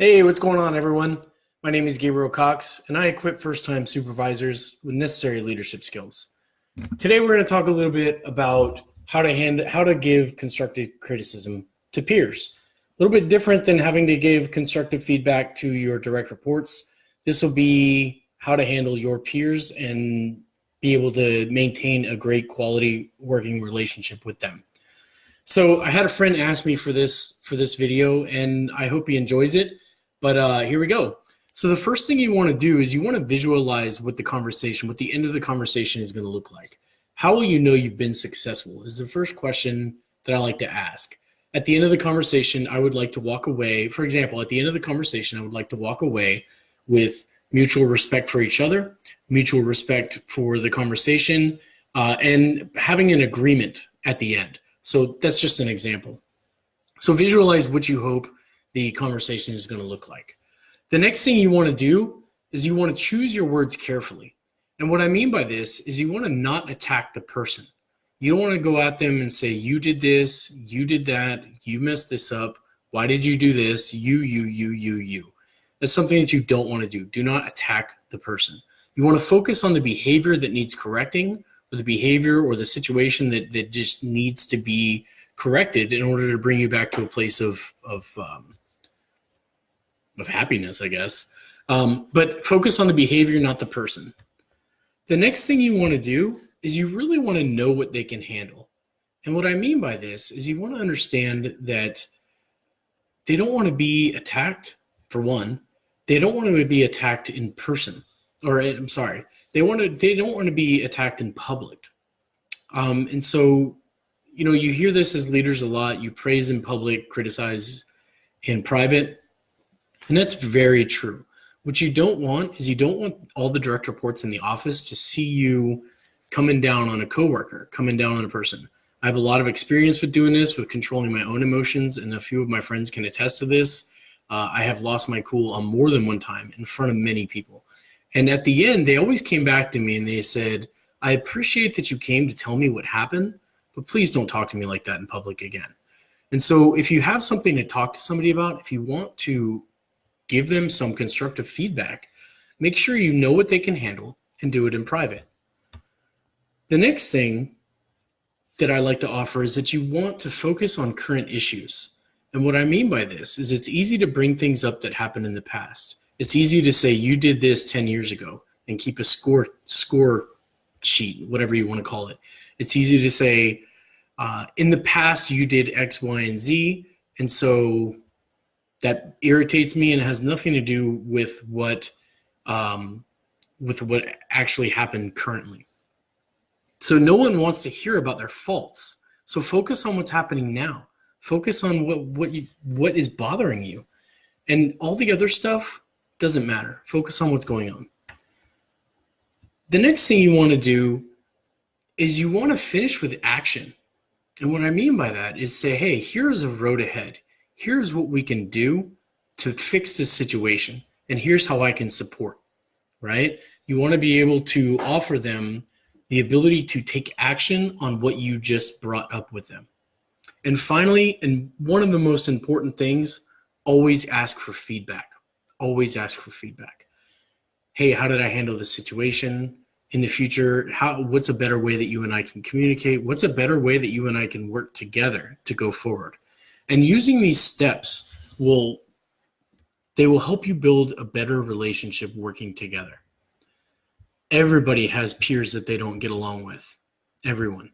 Hey, what's going on, everyone? My name is Gabriel Cox, and I equip first-time supervisors with necessary leadership skills. Today, we're going to talk a little bit about how to give constructive criticism to peers. A little bit different than having to give constructive feedback to your direct reports. This will be how to handle your peers and be able to maintain a great quality working relationship with them. So I had a friend ask me for this video, and I hope he enjoys it. But here we go. So the first thing you want to do is you want to visualize what the end of the conversation is going to look like. How will you know you've been successful is the first question that I like to ask. At the end of the conversation, I would like to walk away. For example, at the end of the conversation, I would like to walk away with mutual respect for each other, mutual respect for the conversation, and having an agreement at the end. So that's just an example. So visualize what you hope the conversation is going to look like. The next thing you want to do is you want to choose your words carefully. And what I mean by this is you want to not attack the person. You don't want to go at them and say, you did this, you did that, you messed this up, why did you do this, you. That's something that you don't want to do. Do not attack the person. You want to focus on the behavior that needs correcting, or the behavior or the situation that just needs to be corrected in order to bring you back to a place of happiness, I guess. But focus on the behavior, not the person. The next thing you want to do is you really want to know what they can handle. And what I mean by this is you want to understand that they don't want to be attacked, for one. They don't want to be attacked in person. Or I'm sorry, they don't want to be attacked in public. And so, you hear this as leaders a lot. You praise in public, criticize in private. And that's very true. What you don't want is you don't want all the direct reports in the office to see you coming down on a coworker, coming down on a person. I have a lot of experience with doing this, with controlling my own emotions, and a few of my friends can attest to this. I have lost my cool on more than one time in front of many people. And at the end, they always came back to me and they said, I appreciate that you came to tell me what happened, but please don't talk to me like that in public again. And so if you have something to talk to somebody about, if you want to give them some constructive feedback, make sure you know what they can handle and do it in private. The next thing that I like to offer is that you want to focus on current issues. And what I mean by this is it's easy to bring things up that happened in the past. It's easy to say you did this 10 years ago and keep a score sheet, whatever you want to call it. It's easy to say in the past you did X, Y, and Z, and so that irritates me and it has nothing to do with what actually happened currently. So no one wants to hear about their faults. So focus on what's happening now. Focus on what is bothering you, and all the other stuff doesn't matter. Focus on what's going on. The next thing you want to do is you want to finish with action. And what I mean by that is say, hey, here's a road ahead. Here's what we can do to fix this situation. And here's how I can support, right? You want to be able to offer them the ability to take action on what you just brought up with them. And finally, and one of the most important things, always ask for feedback. Always ask for feedback. Hey, how did I handle this situation? In the future, what's a better way that you and I can communicate? What's a better way that you and I can work together to go forward? And using these steps will help you build a better relationship working together. Everybody has peers that they don't get along with. Everyone.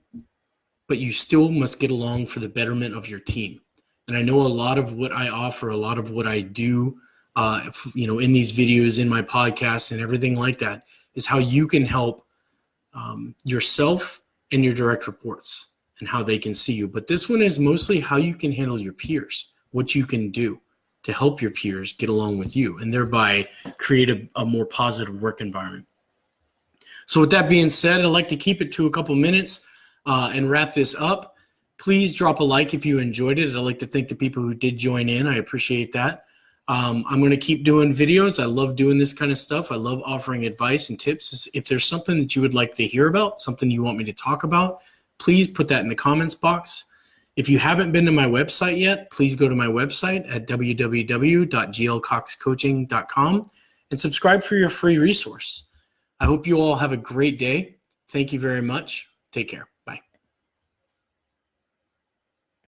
But you still must get along for the betterment of your team. And I know a lot of what I offer, a lot of what I do, in these videos, in my podcasts and everything like that, is how you can help yourself and your direct reports and how they can see you. But this one is mostly how you can handle your peers, what you can do to help your peers get along with you and thereby create a more positive work environment. So with that being said, I'd like to keep it to a couple minutes and wrap this up. Please drop a like if you enjoyed it. I'd like to thank the people who did join in. I appreciate that. I'm going to keep doing videos. I love doing this kind of stuff. I love offering advice and tips. If there's something that you would like to hear about, something you want me to talk about, please put that in the comments box. If you haven't been to my website yet, please go to my website at www.glcoxcoaching.com and subscribe for your free resource. I hope you all have a great day. Thank you very much. Take care.